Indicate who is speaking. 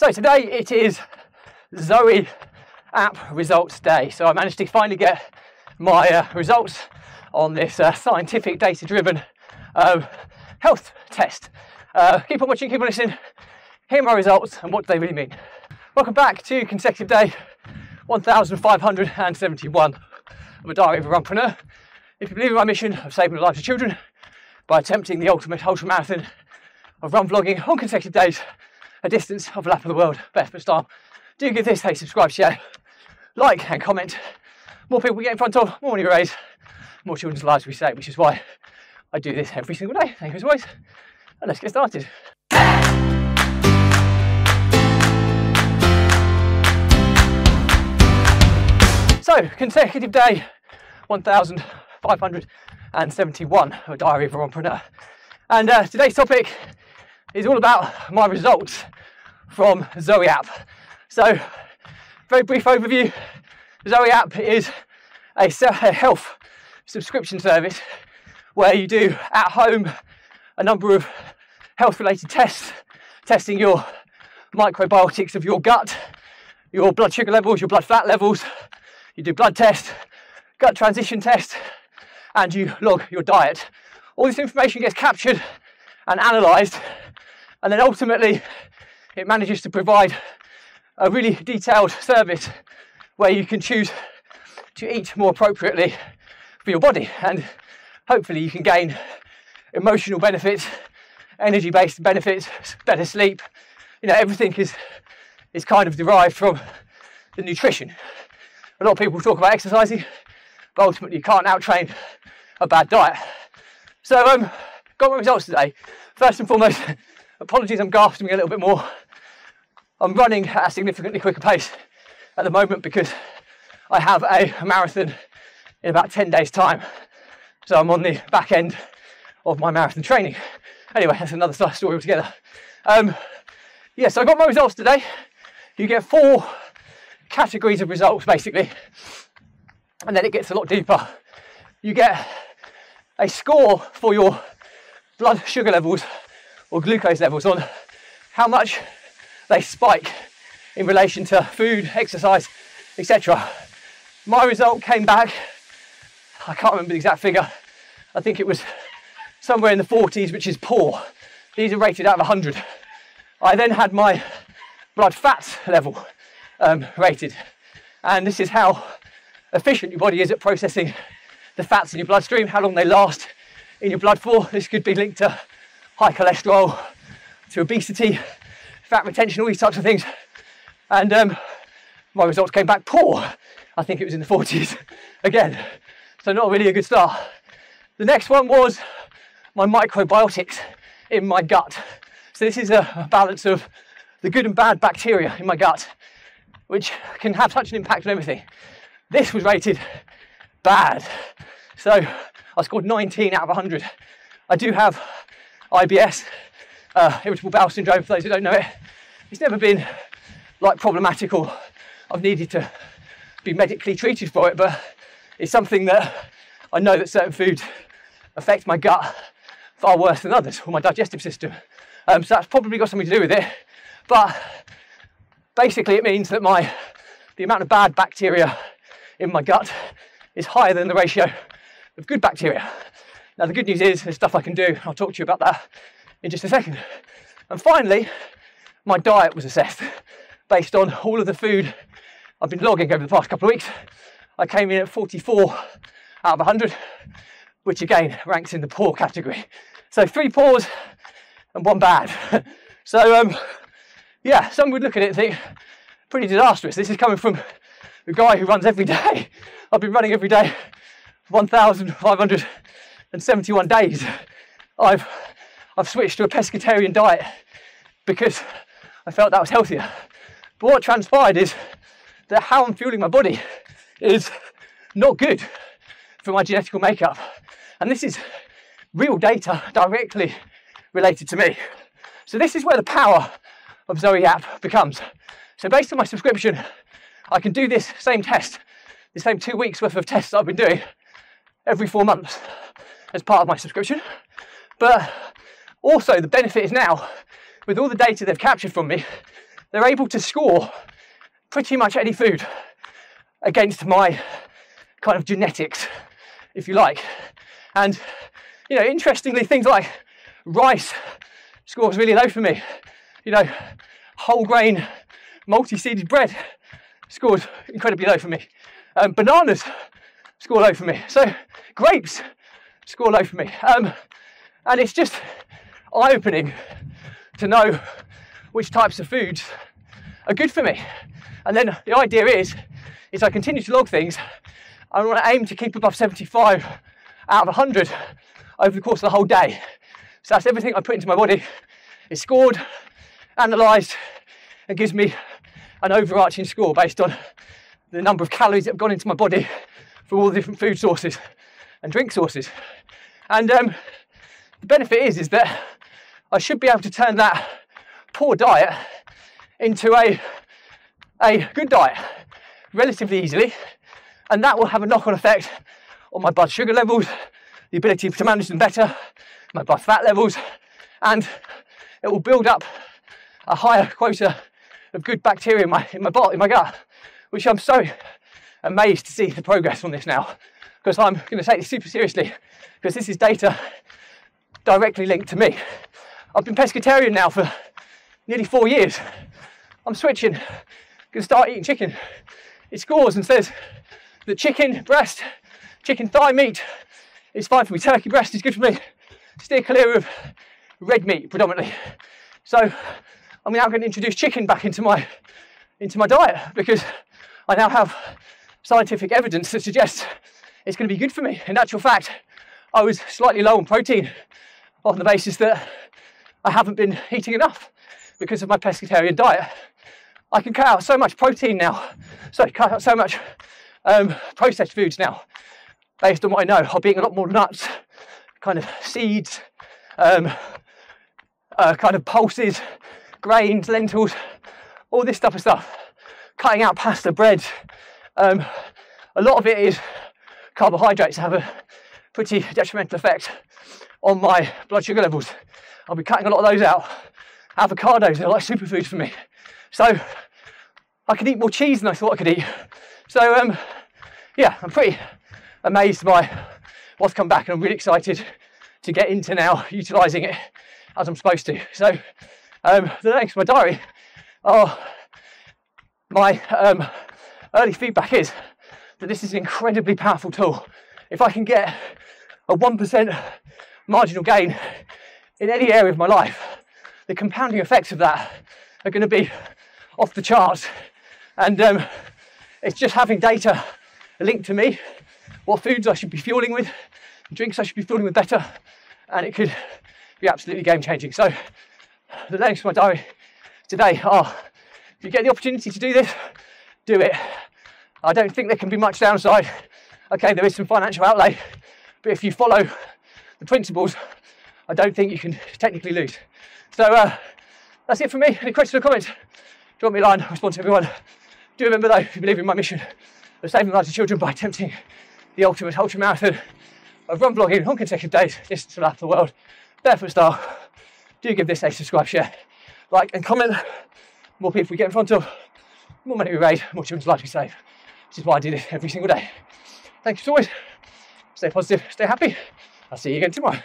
Speaker 1: So today it is Zoe App results day. So I managed to finally get my results on this scientific data-driven health test. Keep on watching, keep on listening, hear my results and what do they really mean. Welcome back to consecutive day 1571 of a diary of a runpreneur. If you believe in my mission of saving the lives of children by attempting the ultimate ultra marathon of run vlogging on consecutive days, a distance of a lap of the world, barefoot style, do give this a subscribe, share, like and comment. More people we get in front of, more money we raise, more children's lives we save, which is why I do this every single day. Thank you as always, and let's get started. So, consecutive day 1571 of a diary of a runpreneur. And today's topic is all about my results from Zoe App. So, very brief overview. Zoe App is a health subscription service where you do at home a number of health related tests, testing your microbiotics of your gut, your blood sugar levels, your blood fat levels. You do blood test, gut transition test, and you log your diet. All this information gets captured and analysed, and then ultimately it manages to provide a really detailed service where you can choose to eat more appropriately for your body, and hopefully you can gain emotional benefits, energy-based benefits, better sleep. You know, everything is kind of derived from the nutrition. A lot of people talk about exercising, but ultimately you can't out-train a bad diet. So, got my results today. First and foremost, apologies I'm gasping a little bit more. I'm running at a significantly quicker pace at the moment because I have a marathon in about 10 days' time. So I'm on the back end of my marathon training. Anyway, that's another story altogether. Yeah, so I got my results today. You get 4 categories of results basically, and then it gets a lot deeper. You get a score for your blood sugar levels or glucose levels on how much they spike in relation to food, exercise, etc. My result came back, I can't remember the exact figure, I think it was somewhere in the 40s, which is poor. These are rated out of 100. I then had my blood fat level rated, and this is how efficient your body is at processing the fats in your bloodstream, how long they last in your blood for. This could be linked to high cholesterol, to obesity, fat retention, all these types of things. And my results came back poor. I think it was in the 40s again, so not really a good start. The next one was my microbiotics in my gut. So this is a balance of the good and bad bacteria in my gut, which can have such an impact on everything. This was rated bad. So I scored 19 out of 100. I do have IBS, irritable bowel syndrome, for those who don't know it. It's never been like problematic or I've needed to be medically treated for it, but it's something that I know that certain foods affect my gut far worse than others, or my digestive system. So that's probably got something to do with it. But basically it means that the amount of bad bacteria in my gut is higher than the ratio of good bacteria. Now the good news is there's stuff I can do. I'll talk to you about that in just a second. And finally, my diet was assessed based on all of the food I've been logging over the past couple of weeks. I came in at 44 out of 100, which again ranks in the poor category. So 3 poors and 1 bad. So yeah, some would look at it and think, pretty disastrous. This is coming from the guy who runs every day. I've been running every day for 1571 days. I've switched to a pescatarian diet because I felt that was healthier. But what transpired is that how I'm fueling my body is not good for my genetical makeup. And this is real data directly related to me. So this is where the power of Zoe App becomes. So based on my subscription, I can do this same test, the same 2 weeks worth of tests that I've been doing every 4 months as part of my subscription. But also the benefit is now, with all the data they've captured from me, they're able to score pretty much any food against my kind of genetics, if you like. And, you know, interestingly, things like rice scores really low for me. You know, whole grain, multi-seeded bread scores incredibly low for me. Bananas score low for me. So grapes score low for me. And it's just eye-opening to know which types of foods are good for me. And then the idea is I continue to log things. I want to aim to keep above 75 out of 100 over the course of the whole day. So that's everything I put into my body is scored, analysed, and gives me an overarching score based on the number of calories that have gone into my body from all the different food sources and drink sources. And the benefit is that I should be able to turn that poor diet into a good diet relatively easily, and that will have a knock-on effect on my blood sugar levels, the ability to manage them better, my blood fat levels, and it will build up a higher quota of good bacteria in my gut, which I'm so amazed to see the progress on this now, because I'm going to take this super seriously, because this is data directly linked to me. I've been pescatarian now for nearly 4 years. I'm switching, going to start eating chicken. It scores and says that chicken breast, chicken thigh meat is fine for me. Turkey breast is good for me. Steer clear of red meat predominantly. So I'm now going to introduce chicken back into my diet, because I now have scientific evidence that suggests it's going to be good for me. In actual fact, I was slightly low on protein on the basis that I haven't been eating enough because of my pescatarian diet. I can cut out so much protein now, cut out so much processed foods now, based on what I know. I'll be eating a lot more nuts, kind of seeds, kind of pulses, grains, lentils, all this type of stuff. Cutting out pasta, bread. A lot of it is carbohydrates have a pretty detrimental effect on my blood sugar levels. I'll be cutting a lot of those out. Avocados are like superfoods for me. So I could eat more cheese than I thought I could eat. So yeah, I'm pretty amazed by what's come back, and I'm really excited to get into now utilising it as I'm supposed to. So the next, my diary, my early feedback is that this is an incredibly powerful tool. If I can get a 1% marginal gain in any area of my life, the compounding effects of that are going to be off the charts. And it's just having data linked to me, what foods I should be fueling with, drinks I should be fueling with better, and it could be absolutely game changing. So the links to my diary today are, if you get the opportunity to do this, do it. I don't think there can be much downside. Okay, there is some financial outlay, but if you follow the principles, I don't think you can technically lose. So that's it from me. Any questions or comments? Drop me a line, I'll respond to everyone. Do remember though, if you believe in my mission of saving the lives of children by attempting the ultimate ultra marathon of run vlogging on consecutive days, distance around the world, barefoot style, do give this a subscribe, share, like and comment. More people we get in front of, more money we raise, more children's lives we save. Which is why I do this every single day. Thank you as always. Stay positive, stay happy. I'll see you again tomorrow.